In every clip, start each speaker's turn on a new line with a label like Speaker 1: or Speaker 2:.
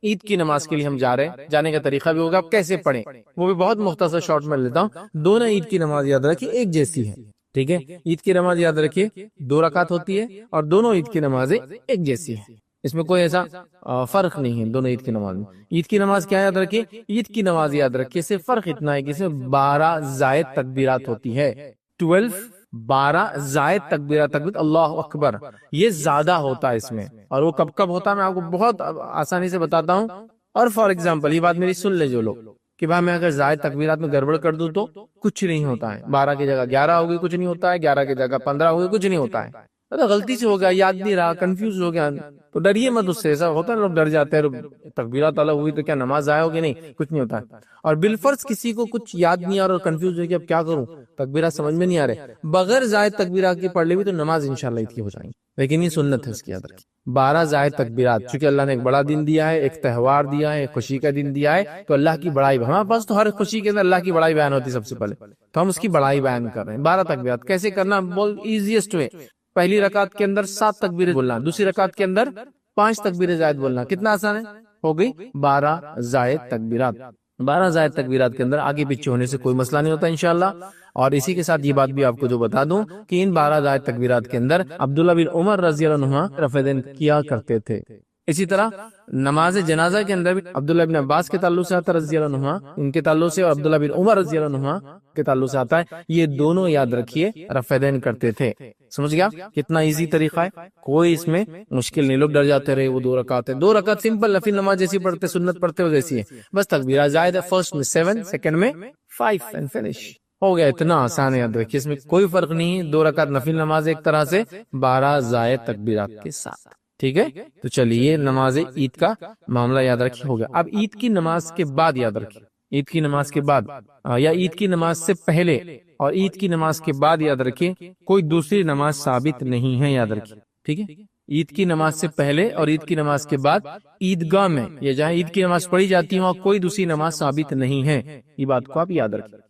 Speaker 1: عید کی نماز کے لیے ہم جا رہے ہیں، جانے کا طریقہ بھی ہوگا، اب کیسے پڑھیں وہ بھی بہت مختصر شارٹ میں لیتا ہوں۔ دونوں عید کی نماز یاد رکھیے ایک جیسی ہے، ٹھیک ہے؟ عید کی نماز یاد رکھیے 2 رکعت ہوتی ہے اور دونوں عید کی نمازیں ایک جیسی ہیں، اس میں کوئی ایسا فرق نہیں ہے دونوں عید کی نماز میں۔ عید کی نماز کیا یاد رکھیے؟ عید کی نماز یاد رکھیے صرف فرق اتنا ہے کہ اس میں 12 زائد تکبیرات ہوتی ہے، 12 زائد تکبیرات، اللہ اکبر، یہ زیادہ ہوتا ہے اس میں۔ اور وہ کب کب ہوتا ہے میں آپ کو بہت آسانی سے بتاتا ہوں۔ اور فار ایگزامپل یہ بات میری سن لے جو لوگ کہ بھائی میں اگر زائد تکبیرات میں گڑبڑ کر دوں تو کچھ نہیں ہوتا ہے، 12 کی جگہ 11 ہوگی کچھ نہیں ہوتا ہے، 11 کی جگہ 15 ہوگی کچھ نہیں ہوتا ہے، غلطی سے ہو گیا، یاد نہیں رہا، کنفیوز ہو گیا تو ڈریے مت اس سے۔ ایسا ہوتا ہے لوگ ڈر جاتے ہیں تکبیرات الگ ہوئی تو کیا نماز ضائع ہوگی، نہیں، کچھ نہیں ہوتا ہے۔ اور بالفرض کسی کو کچھ یاد نہیں آ رہا اور کنفیوز ہو گیا اب کیا کروں، تکبیرات سمجھ میں نہیں آ رہے، بغیر زائد تکبیرات کی پڑھ لی بھی تو نماز انشاءاللہ عید کی ہو جائیں گی، لیکن یہ سنت ہے اس کی یاد رکھیں۔ 12 زائد تکبیرات، چونکہ اللہ نے ایک بڑا دن دیا ہے، ایک تہوار دیا ہے، ایک خوشی کا دن دیا ہے، تو اللہ کی بڑائی، ہمارے پاس تو ہر خوشی کے اندر اللہ کی بڑائی بیان ہوتی ہے سب سے پہلے، تو ہم اس کی بڑائی بیان کر رہے ہیں۔ 12 تکبیرات کیسے کرنا، بول ایزیسٹ وے، پہلی رکعت کے اندر 7 تکبیریں بولنا، دوسری رکعت کے اندر 5 تکبیریں زائد بولنا، کتنا آسان ہے، ہو گئی 12 زائد تکبیرات۔ 12 زائد تکبیرات کے اندر آگے پیچھے ہونے سے کوئی مسئلہ نہیں ہوتا انشاءاللہ۔ اور اسی کے ساتھ یہ بات بھی آپ کو جو بتا دوں کہ ان 12 زائد تکبیرات کے اندر عبداللہ بن عمر رضی اللہ عنہ رفع دین کیا کرتے تھے۔ اسی طرح نماز جنازہ کے اندر بھی عبداللہ بن عباس کے تعلق سے آتا ہے رضی اللہ عنہ، ان کے تعلق سے، اور عبداللہ بن عمر رضی اللہ عنہ کے تعلق سے آتا ہے، یہ دونوں یاد رکھیے رفع دین کرتے تھے۔ سمجھ گیا کتنا ایزی طریقہ ہے، کوئی اس میں مشکل نہیں۔ لوگ ڈر جاتے رہے وہ 2 رکعت ہے، 2 رکعت سمپل نفل نماز جیسی پڑھتے، سنت پڑھتے ہو جیسی ہے، بس تکبیرات زائد ہے، فرسٹ میں 7، سیکنڈ میں 5 اینڈ فنش ہو گیا، اتنا آسان ہے، یاد رکھیے اس میں کوئی فرق نہیں ہے، 2 رکعت نفل نماز ایک طرح سے 12 زائد تکبیرات کے ساتھ، ٹھیک ہے؟ تو چلیے نماز عید کا معاملہ یاد رکھیے ہو گیا۔ اب عید کی نماز کے بعد یاد رکھیے، عید کی نماز کے بعد یا عید کی نماز سے پہلے اور عید کی نماز کے بعد یاد رکھیے کوئی دوسری نماز ثابت نہیں ہے، یاد رکھیے، ٹھیک ہے؟ عید کی نماز سے پہلے اور عید کی نماز کے بعد عیدگاہ میں یا جہاں عید کی نماز پڑھی جاتی ہے وہاں کوئی دوسری نماز ثابت نہیں ہے، یہ بات کو آپ یاد رکھیں۔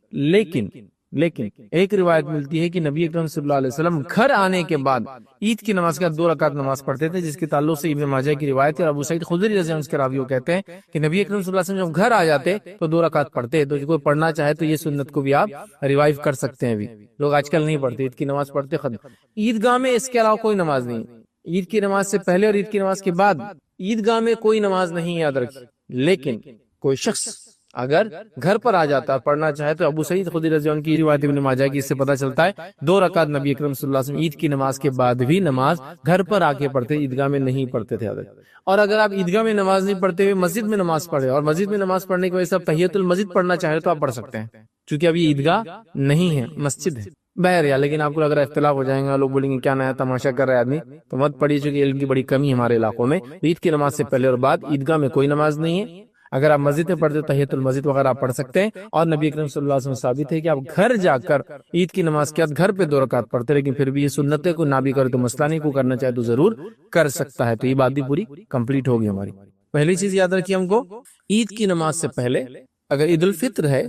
Speaker 1: لیکن ایک روایت ملتی ہے کہ نبی اکرم صلی اللہ علیہ وسلم گھر آنے کے بعد عید کی نماز کے بعد 2 رکعت نماز پڑھتے تھے، جس کے تعلق سے ابن ماجہ کی روایت ہے، ابو سعید خدری رضی اللہ عنہ کے راوی کہتے ہیں کہ نبی اکرم صلی اللہ علیہ وسلم جب گھر آ جاتے تو 2 رکعت پڑھتے، تو کوئی پڑھنا چاہے تو یہ سنت کو بھی آپ ریوائیو کر سکتے ہیں۔ بھی لوگ آج کل نہیں پڑھتے، عید کی نماز پڑھتے ختم۔ عیدگاہ میں اس کے علاوہ کوئی نماز نہیں، عید کی نماز سے پہلے اور عید کی نماز کے بعد عیدگاہ میں کوئی نماز نہیں، یاد رکھیے۔ لیکن کوئی شخص اگر گھر پر آ جاتا پڑھنا چاہے تو ابو سعید خدری رضی اللہ عنہ کی روایت ابن ماجہ کی، اس سے پتہ چلتا ہے 2 رکعت نبی اکرم صلی اللہ علیہ وسلم عید کی نماز کے بعد بھی نماز گھر پر آ کے پڑھتے، عیدگاہ میں نہیں پڑھتے تھے۔ اور اگر آپ عیدگاہ میں نماز نہیں پڑھتے ہوئے مسجد میں نماز پڑھے اور مسجد میں نماز پڑھنے کی وجہ سے آپ تحیۃ المسجد پڑھنا چاہے تو آپ پڑھ سکتے ہیں، چونکہ اب یہ عیدگاہ نہیں ہے، مسجد ہے بہرحال۔ لیکن آپ کو اگر اختلاف ہو جائے گا، لوگ بولیں گے کیا نیا تماشا کر رہے آدمی، تو مت پڑھیے، چونکہ علم کی بڑی کمی ہے ہمارے علاقوں میں۔ عید کی نماز سے پہلے اور بعد عیدگاہ میں کوئی نماز نہیں ہے، اگر آپ مسجد میں پڑھتے تحیۃ المسجد وغیرہ آپ پڑھ سکتے ہیں۔ اور نبی اکرم صلی اللہ علیہ وسلم ثابت ہے کہ آپ گھر جا کر عید کی نماز کے بعد گھر پہ 2 رکعت پڑھتے، لیکن پھر بھی یہ سنت ہے، کوئی نہ بھی کرے تو مسئلہ نہیں، کو کرنا چاہے تو ضرور کر سکتا ہے۔ تو یہ بات بھی پوری کمپلیٹ ہوگی ہماری۔ پہلی چیز یاد رکھیے ہم کو، عید کی نماز سے پہلے اگر عید الفطر ہے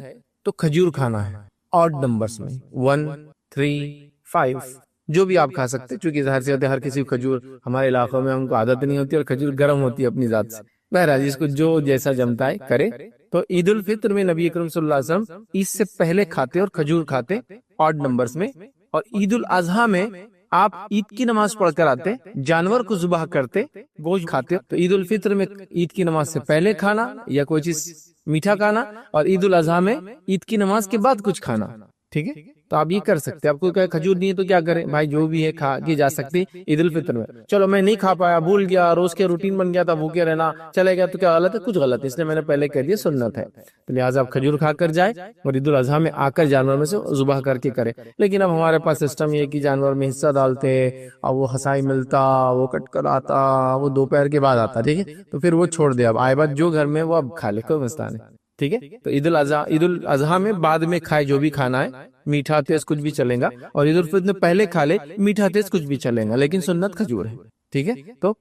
Speaker 1: تو کھجور کھانا ہے، آڈ نمبرز میں 1، 3، 5 جو بھی آپ کھا سکتے، چونکہ ظاہر سی بات ہے ہر کسی کو کھجور، ہمارے علاقوں میں ہم کو عادت نہیں ہوتی اور کھجور گرم ہوتی ہے اپنی ذات سے، بہرحال جس کو جو جیسا جمتا ہے کرے۔ تو عید الفطر میں نبی اکرم صلی اللہ علیہ وسلم عید سے پہلے کھاتے اور کھجور کھاتے آڈ نمبرز میں، اور عید الاضحیٰ میں آپ عید کی نماز پڑھ کر آتے، جانور کو ذبح کرتے، گوشت کھاتے۔ تو عید الفطر میں عید کی نماز سے پہلے کھانا یا کوئی چیز میٹھا کھانا، اور عید الاضحیٰ میں عید کی نماز کے بعد کچھ کھانا، ٹھیک ہے؟ تو آپ یہ کر سکتے ہیں۔ آپ کو کھجور نہیں ہے تو کیا کریں بھائی، جو بھی ہے کھا کی جا سکتی عید الفطر میں۔ چلو میں نہیں کھا پایا، بھول گیا، روز کے روٹین بن گیا تھا بھوکے رہنا، چلے گیا، تو کیا غلط ہے؟ کچھ غلط ہے، اس لیے میں نے پہلے کہہ دیا سنت ہے، تو لہٰذا آپ کھجور کھا کر جائے اور عید الاضحیٰ میں آ کر جانور میں سے ذبح کر کے کرے۔ لیکن اب ہمارے پاس سسٹم یہ ہے کہ جانور میں حصہ ڈالتے اور وہ ہسائی ملتا، وہ کٹ کر آتا، وہ دوپہر کے بعد آتا، ٹھیک ہے؟ تو پھر وہ چھوڑ دے، اب آئے بات جو گھر میں وہ اب کھا لے، کوئی مسئلہ نہیں، ٹھیک ہے؟ تو عید الاضحیٰ میں بعد میں کھائے جو بھی کھانا ہے، میٹھا تیز کچھ بھی چلے گا، اور عید الفطر میں پہلے کھا لے میٹھا تیز کچھ بھی چلے گا، لیکن سنت کھجور ہے، ٹھیک ہے؟ تو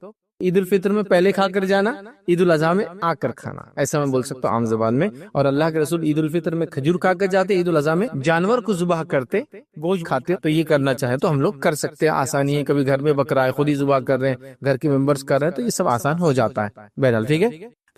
Speaker 1: عید الفطر میں پہلے کھا کر جانا، عید الاضحیٰ میں آ کر کھانا، ایسا میں بول سکتا ہوں عام زبان میں۔ اور اللہ کے رسول عید الفطر میں کھجور کھا کر جاتے، عید الاضحیٰ میں جانور کو ذبح کرتے، گوشت کھاتے۔ تو یہ کرنا چاہے تو ہم لوگ کر سکتے ہیں، آسانی ہے۔ کبھی گھر میں بکرا ہے، خود ہی ذبح کر رہے ہیں، گھر کے ممبرس کر رہے ہیں، تو یہ سب آسان ہو جاتا ہے بہرحال، ٹھیک ہے؟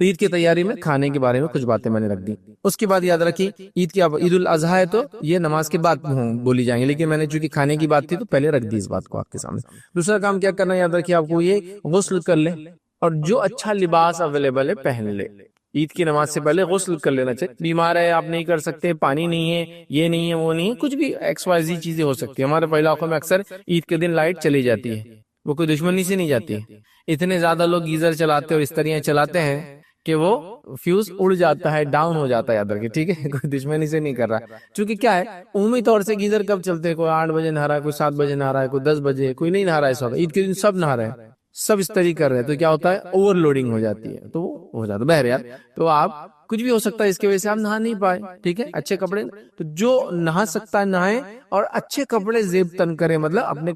Speaker 1: تو عید کی تیاری میں کھانے کے بارے میں کچھ باتیں میں نے رکھ دی. اس کے بعد یاد رکھیے عید کی اب عید الاضحیٰ ہے تو یہ نماز کے بعد بولی جائیں گے، لیکن میں نے چونکہ کھانے کی بات تھی تو پہلے رکھ دی اس بات کو آپ کے سامنے. دوسرا کام کیا کرنا ہے یاد رکھیے آپ کو، یہ غسل کر لیں اور جو اچھا لباس اویلیبل ہے پہن لے. عید کی نماز سے پہلے غسل کر لینا چاہیے. بیمار ہے آپ نہیں کر سکتے، پانی نہیں ہے، یہ نہیں ہے، وہ نہیں ہے، کچھ بھی ایکس وائی زی چیزیں ہو سکتی ہیں. ہمارے علاقوں میں اکثر عید کے دن لائٹ چلی جاتی ہے، وہ کوئی دشمنی سے نہیں جاتی ہے. اتنے زیادہ لوگ گیزر چلاتے اور استریاں چلاتے ہیں کہ وہ فیوز اڑ جاتا ہے، ڈاؤن ہو جاتا ہے. یاد رکھیے ٹھیک ہے، کوئی دشمنی سے نہیں کر رہا. چونکہ کیا ہے عمومی طور سے گیزر کب چلتے ہیں، کوئی 8 بجے نہا رہا ہے، کوئی 7 بجے نہا رہا ہے، کوئی 10 بجے، کوئی نہیں نہا رہا ہے. اس وقت عید کے دن سب نہا رہے ہیں، سب استری کر رہے ہیں، تو کیا ہوتا ہے اوور لوڈنگ ہو جاتی ہے، تو وہ ہو جاتا ہے. بہرحال تو آپ کچھ بھی ہو سکتا ہے اس کی وجہ سے آپ نہا نہیں پائے. ٹھیک ہے، اچھے کپڑے، تو جو نہا سکتا ہے نہائے اور اچھے کپڑے زیب تن کرے، مطلب اپنے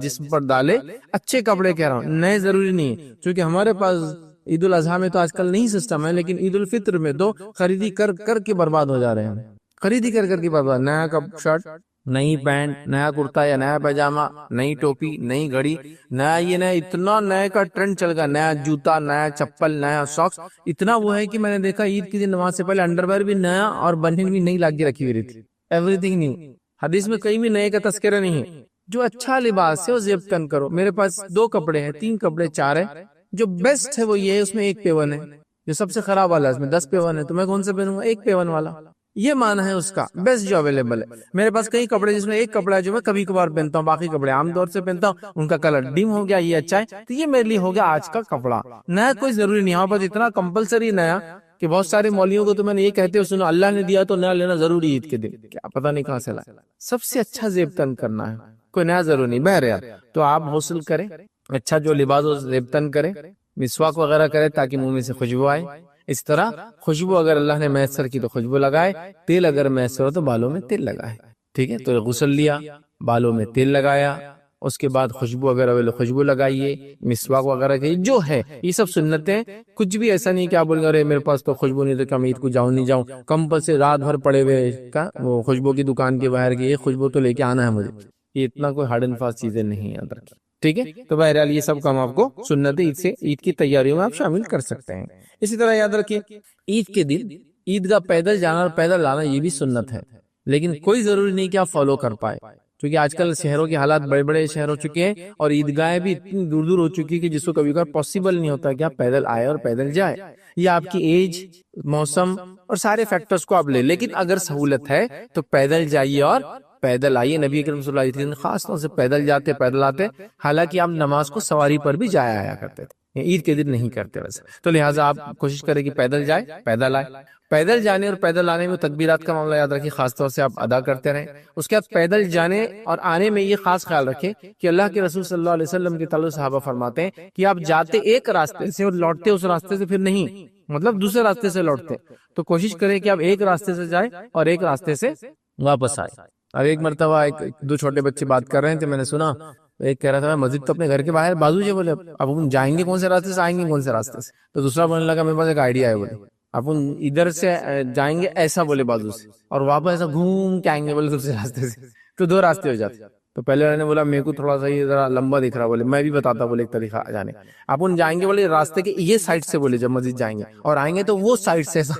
Speaker 1: جسم پر ڈالے. اچھے کپڑے کہہ رہا ہوں، نئے ضروری نہیں ہے، کیونکہ ہمارے پاس عید الاضحیٰ میں تو آج کل نہیں سسٹم ہے، لیکن عید الفطر میں تو خریدی کر کر کے برباد ہو جا رہے ہیں. خریدی کر کر کے برباد، نیا شرٹ، نئی پینٹ، نیا کرتا یا نیا پیجامہ، نئی ٹوپی، نئی گھڑی، نیا یہ نیا، اتنا نئے کا ٹرینڈ چل گیا. نیا جوتا، نیا چپل، نیا ساکس، اتنا وہ ہے کہ میں نے دیکھا عید کی دن نماز سے پہلے انڈر ویئر بھی نیا اور بنین بھی نئی لاگ کے رکھی ہوئی تھی. Every thing new. حدیث میں کہیں بھی نئے کا تذکرہ نہیں ہے. جو اچھا لباس ہے وہ زیب تن کرو. میرے پاس 2 کپڑے ہیں، 3 کپڑے، 4 ہے. جو بیسٹ ہے وہ یہ ہے، اس میں 1 پیون ہے. جو سب سے خراب والا ہے اس میں 10 پیون ہے، تو میں کون سے پہنوں گا؟ 1 پیون والا. یہ معنی ہے اس کا، بیسٹ جو اویلیبل ہے. میرے پاس کئی کپڑے جس میں 1 کپڑا ہے جو میں کبھی کبھار پہنتا ہوں، باقی کپڑے عام طور سے پہنتا ہوں، ان کا کلر ڈم ہو گیا، یہ اچھا ہے، تو یہ میرے لیے ہو گیا آج کا کپڑا. نیا کوئی ضروری نہیں. ہمارے پاس اتنا کمپلسری نیا کہ بہت سارے مولویوں کو تو میں نے یہ کہتے ہو سنو، اللہ نے دیا تو نیا لینا ضروری عید کے دن. کیا پتہ نہیں کہاں سے لائے. سب سے اچھا زیب تن کرنا ہے، کوئی نیا ضروری نہیں. بہرحال تو آپ غسل کریں، اچھا جو لباس ہو زیب تن کریں، مسواک وغیرہ کرے تاکہ منہ میں سے خوشبو آئے. اس طرح خوشبو اگر اللہ نے میسر کی تو خوشبو لگائے، تیل اگر میسر ہو تو بالوں میں تیل لگائے. ٹھیک ہے، تو غسل لیا، بالوں میں تیل لگایا، اس کے بعد خوشبو اگر خوشبو لگائیے، مسواک وغیرہ کی جو ہے، یہ سب سنتیں. کچھ بھی ایسا نہیں کہ آپ بولیں گے ارے میرے پاس تو خوشبو نہیں تو کیا میں عید کو جاؤں نہیں جاؤں. کمپلسری رات بھر پڑے ہوئے کا وہ خوشبو کی دکان کے باہر کی، یہ خوشبو تو لے کے آنا ہے مجھے. یہ اتنا کوئی ہارڈ اینڈ فاسٹ چیزیں نہیں ہیں. ٹھیک ہے، تو بہرحال یہ سب کام آپ کو سنت عید سے عید کی تیاریوں میں آپ شامل کر سکتے ہیں. اسی طرح یاد رکھیے عید کے دن عیدگاہ پیدل جانا اور پیدل لانا یہ بھی سنت ہے، لیکن کوئی ضروری نہیں کہ آپ فالو کر پائے، کیونکہ آج کل شہروں کے حالات بڑے بڑے شہر ہو چکے ہیں اور عیدگاہیں بھی اتنی دور دور ہو چکی ہے کہ جس کو کبھی کبھار پاسبل نہیں ہوتا کہ آپ پیدل آئے اور پیدل جائے. یہ آپ کی ایج، موسم اور سارے فیکٹرز کو آپ لے، لیکن اگر سہولت ہے تو پیدل جائیے اور پیدل آئیے. نبی کریم صلی اللہ علیہ وسلم خاص طور سے پیدل جاتے، پیدل آتے. حالانکہ آپ نماز کو سواری پر بھی جایا آیا کرتے تھے، عید کے دن نہیں کرتے ویسے. تو لہٰذا آپ کوشش کریں کہ پیدل جائے، پیدل آئے. پیدل جانے اور پیدل آنے میں تکبیرات کا معاملہ یاد رکھیں، خاص طور سے آپ ادا کرتے رہیں. اس کے بعد پیدل جانے اور آنے میں یہ خاص خیال رکھیں کہ اللہ کے رسول صلی اللہ علیہ وسلم کے تعلق صحابہ فرماتے ہیں کہ آپ جاتے ایک راستے سے اور لوٹتے اس راستے سے پھر نہیں، مطلب دوسرے راستے سے لوٹتے. تو کوشش کریں کہ آپ ایک راستے سے جائیں اور ایک راستے سے واپس آئے. اب ایک مرتبہ 2 چھوٹے بچے بات کر رہے تھے، میں نے سنا ایک کہہ رہا تھا مسجد تو اپنے گھر کے باہر بازو سے، بولے اب ہم جائیں گے کون سے راستے سے، آئیں گے کون سے راستے سے. تو دوسرا بولنے لگا میرے پاس ایک آئیڈیا ہے، بولے اپن ادھر سے جائیں گے ایسا، بولے بازو سے، اور واپس ایسا گھوم کے آئیں گے بولے دوسرے راستے سے. تو 2 راستے ہو جاتے. تو پہلے والے نے بولا میرے کو تھوڑا سا یہ ذرا لمبا دکھ رہا، بولے میں بھی بتاتا بولے ایک طریقہ جانے. اپن جائیں گے بولے راستے کے یہ سائڈ سے، بولے جب مسجد جائیں گے، اور آئیں گے تو وہ سائڈ سے، ایسا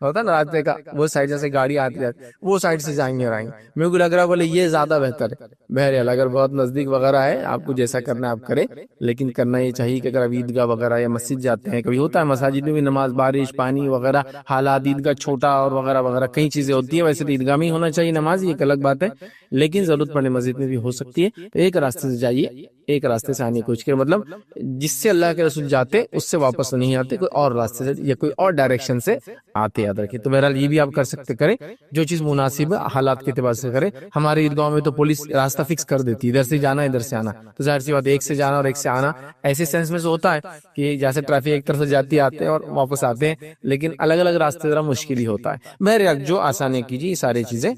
Speaker 1: ہوتا نا راستے کا وہ سائڈ جیسے گاڑی آتی ہے وہ سائڈ سے جائیں گے اور آئیں گے. میرے کو لگ رہا بولے یہ زیادہ بہتر ہے. بہرحال اگر بہت نزدیک وغیرہ ہے آپ کو جیسا کرنا ہے آپ کریں، لیکن کرنا یہ چاہیے کہ اگر آپ عیدگاہ وغیرہ یا مسجد جاتے ہیں، کبھی ہوتا ہے مساجد میں بھی نماز، بارش، پانی وغیرہ حالات، عیدگاہ چھوٹا اور وغیرہ وغیرہ کئی چیزیں ہوتی ہیں. ویسے تو عیدگاہ میں ہی ہونا چاہیے نماز، یہ ایک الگ بات ہے، لیکن ضرورت پڑنے مسجد میں بھی ہو سکتی ہے. تو ایک راستے سے جائیے، ایک راستے سے آنے کی کوشش کریں، مطلب جس سے اللہ کے رسول جاتے اس سے واپس نہیں آتے، کوئی اور راستے سے یا کوئی اور ڈائریکشن سے آتے، یاد رکھیں. تو بہرحال یہ بھی آپ کر سکتے، کریں جو چیز مناسب ہے حالات کے اعتبار سے کریں. ہمارے عیدگاہوں میں تو پولیس راستہ فکس کر دیتی ہے، ادھر سے جانا ادھر سے آنا، تو ظاہر سی بات ایک سے جانا اور ایک سے آنا ایسے سینس میں سے ہوتا ہے کہ جیسے ٹریفک ایک طرف سے جاتی آتے ہیں اور واپس آتے ہیں، لیکن الگ الگ راستے ذرا مشکل ہی ہوتا ہے. بہرحال جو آسانی کیجیے، یہ ساری چیزیں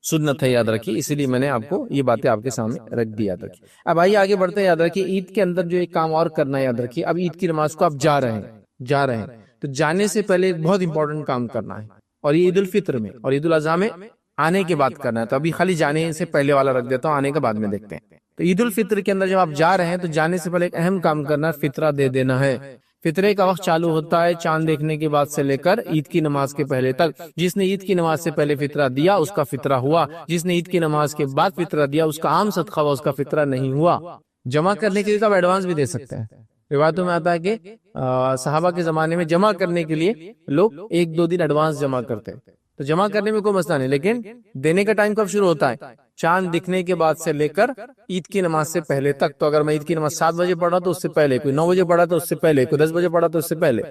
Speaker 1: سنت ہے، یاد رکھیے. اسی لیے میں نے آپ کو یہ باتیں آپ کے سامنے رکھ دی، یاد رکھیے. اب آئیے آگے بڑھتے ہیں. یاد رکھیے عید کے اندر جو ایک کام اور کرنا ہے، یاد رکھیے اب عید کی نماز کو آپ جا رہے ہیں تو جانے سے پہلے ایک بہت امپورٹنٹ کام کرنا ہے، اور یہ عید الفطر میں اور عید الاضحیٰ میں آنے کے بعد کرنا ہے. تو ابھی خالی جانے سے پہلے والا رکھ دیتا ہوں، آنے کا بعد میں دیکھتے ہیں. تو عید الفطر کے اندر جب آپ جا رہے ہیں تو جانے سے پہلے ایک اہم کام کرنا ہے، فطرہ دے دینا ہے. فطرے کا وقت چالو ہوتا ہے چاند دیکھنے کے بعد سے لے کر عید کی نماز کے پہلے تک. جس نے عید کی نماز سے پہلے فطرہ دیا اس کا فطرہ ہوا, جس نے عید کی نماز کے بعد فطرہ دیا اس کا عام صدقہ ہوا, اس کا فطرہ نہیں ہوا. جمع کرنے کے لیے تو آپ ایڈوانس بھی دے سکتے ہیں. روایتوں میں آتا ہے کہ صحابہ کے زمانے میں جمع کرنے کے لیے لوگ 1-2 دن ایڈوانس جمع کرتے ہیں, تو جمع کرنے میں کوئی مسئلہ نہیں, لیکن دینے کا ٹائم کب شروع ہوتا ہے؟ چاند دکھنے کے بعد سے لے کر عید کی نماز سے پہلے تک. تو اگر میں عید کی نماز 7 بجے پڑھا تو اس سے پہلے, کوئی 9 بجے پڑھا تو اس سے پہلے, کوئی 10 بجے پڑھا تو اس سے پہلے.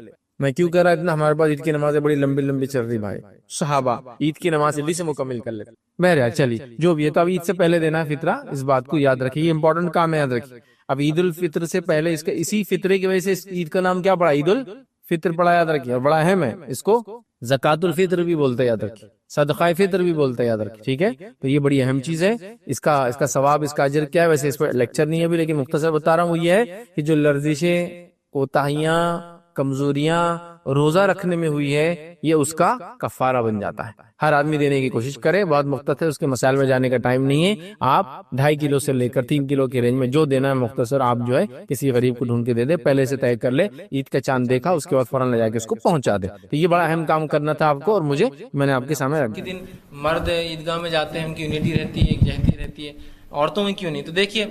Speaker 1: میں کیوں کہہ رہا اتنا؟ ہمارے پاس عید کی نمازیں بڑی لمبی لمبی چل رہی بھائی. صحابہ عید کی نماز جلدی سے مکمل کر لیتے. بہرحال چلیے جو بھی ہے, تو اب عید سے پہلے دینا ہے فطرہ, اس بات کو یاد رکھیے, یہ امپورٹنٹ کام ہے, یاد رکھیے. اب عید الفطر سے پہلے اس کا اسی فطرے کی وجہ سے اس عید کا نام کیا پڑا؟ عید الفطر پڑا, یاد رکھیے. اور بڑا اہم ہے, اس کو زکات الفطر بھی بولتے ہیں, یاد رکھیے. صدقہ فطر بھی بولتے ہیں, یاد رکھیے. ٹھیک ہے, تو یہ بڑی اہم چیز ہے. اس کا ثواب, اس کا اجر کیا ہے؟ ویسے اس پر لیکچر نہیں ہے ابھی, لیکن مختصر بتا رہا ہوں. وہ یہ ہے کہ جو لرزشیں, کوتاہیاں, کمزوریاں روزہ رکھنے میں ہوئی ہے, یہ اس کا کفارہ بن جاتا ہے. ہر آدمی دینے کی کوشش کرے, بہت مختصر, اس کے مسائل میں جانے کا ٹائم نہیں ہے. آپ 2.5 کلو سے لے کر 3 کلو کے رینج میں جو دینا ہے مختصر آپ جو ہے کسی غریب کو ڈھونڈ کے دے دے, پہلے سے طے کر لے. عید کا چاند دیکھا اس کے بعد فوراً لے جا کے اس کو پہنچا دے. تو یہ بڑا اہم کام کرنا تھا آپ کو, اور مجھے میں نے آپ کے سامنے رکھ دیا.
Speaker 2: مرد عیدگاہ میں جاتے ہیں, ان کی یونٹی رہتی ہے, یکجہتی رہتی ہے, عورتوں میں کیوں نہیں؟ تو دیکھیے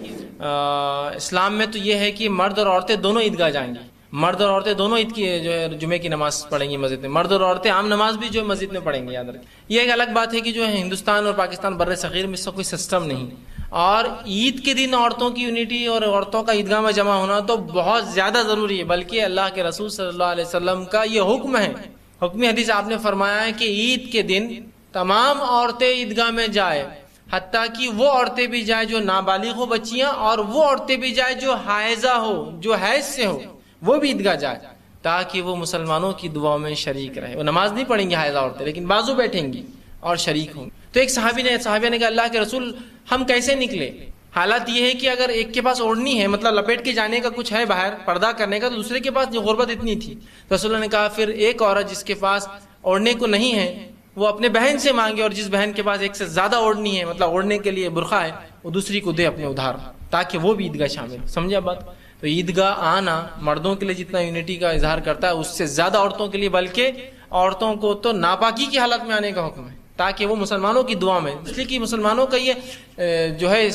Speaker 2: اسلام میں تو یہ ہے کہ مرد اور عورتیں دونوں عیدگاہ جائیں گی. مرد اور عورتیں دونوں عید کی جو ہے جمعے کی نماز پڑھیں گی مسجد میں. مرد اور عورتیں عام نماز بھی جو ہے مسجد میں پڑھیں گی, یاد رکھیں. یہ ایک الگ بات ہے کہ جو ہے ہندوستان اور پاکستان بر صغیر میں اس کا کوئی سسٹم نہیں. اور عید کے دن عورتوں کی یونٹی اور عورتوں کا عیدگاہ میں جمع ہونا تو بہت زیادہ ضروری ہے, بلکہ اللہ کے رسول صلی اللہ علیہ وسلم کا یہ حکم ہے. حکمی حدیث آپ نے فرمایا ہے کہ عید کے دن تمام عورتیں عیدگاہ میں جائے, حتیٰ کہ وہ عورتیں بھی جائیں جو نابالغ ہو بچیاں, اور وہ عورتیں بھی جائیں جو حائضہ ہو, جو حیض سے ہو, وہ بھی عیدگاہ جائے, تاکہ وہ مسلمانوں کی دعاؤں میں شریک رہے. وہ نماز نہیں پڑھیں گی حائضہ عورتیں, لیکن بازو بیٹھیں گی اور شریک ہوں گی. تو ایک صحابیہ نے کہا اللہ کے رسول ہم کیسے نکلے؟ حالات یہ ہے کہ اگر ایک کے پاس اوڑھنی ہے, مطلب لپیٹ کے جانے کا کچھ ہے باہر پردہ کرنے کا, تو دوسرے کے پاس غربت اتنی تھی. رسول اللہ نے کہا پھر ایک عورت جس کے پاس اوڑھنے کو نہیں ہے وہ اپنے بہن سے مانگے, اور جس بہن کے پاس ایک سے زیادہ اوڑھنی ہے, مطلب اوڑھنے کے لیے برقع ہے, وہ دوسری کو دے اپنے ادھار, تاکہ وہ بھی عیدگاہ شامل. سمجھے بات؟ تو عیدگاہ آنا مردوں کے لیے جتنا یونٹی کا اظہار کرتا ہے اس سے زیادہ عورتوں کے لیے, بلکہ عورتوں کو تو ناپاکی کی حالت میں آنے کا حکم ہے, تاکہ وہ مسلمانوں کی دعا میں, اس لیے کہ مسلمانوں کا یہ جو ہے